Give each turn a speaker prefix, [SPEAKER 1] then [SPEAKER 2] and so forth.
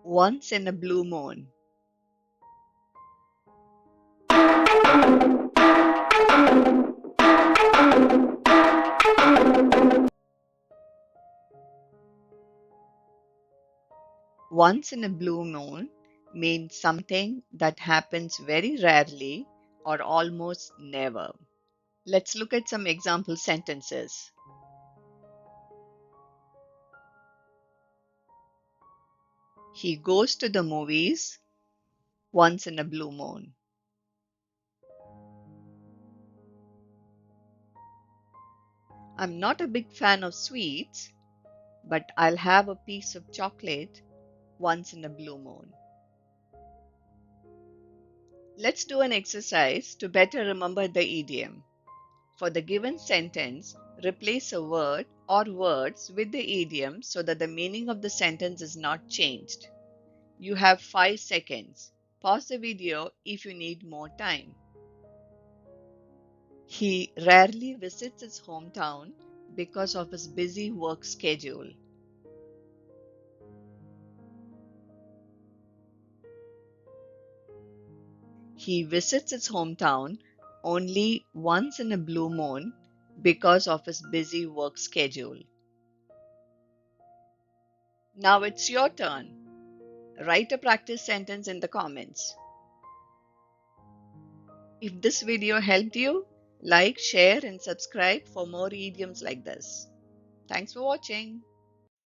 [SPEAKER 1] Once in a blue moon. Once in a blue moon means something that happens very rarely or almost never. Let's look at some example sentences. He goes to the movies once in a blue moon. I'm not a big fan of sweets, but I'll have a piece of chocolate once in a blue moon. Let's do an exercise to better remember the idiom. For the given sentence, replace a word or words with the idiom so that the meaning of the sentence is not changed. You have 5 seconds. Pause the video if you need more time. He rarely visits his hometown because of his busy work schedule. He visits his hometown only once in a blue moon because of his busy work schedule. Now it's your turn. Write a practice sentence in the comments. If this video helped you, like, share, and subscribe for more idioms like this. Thanks for watching.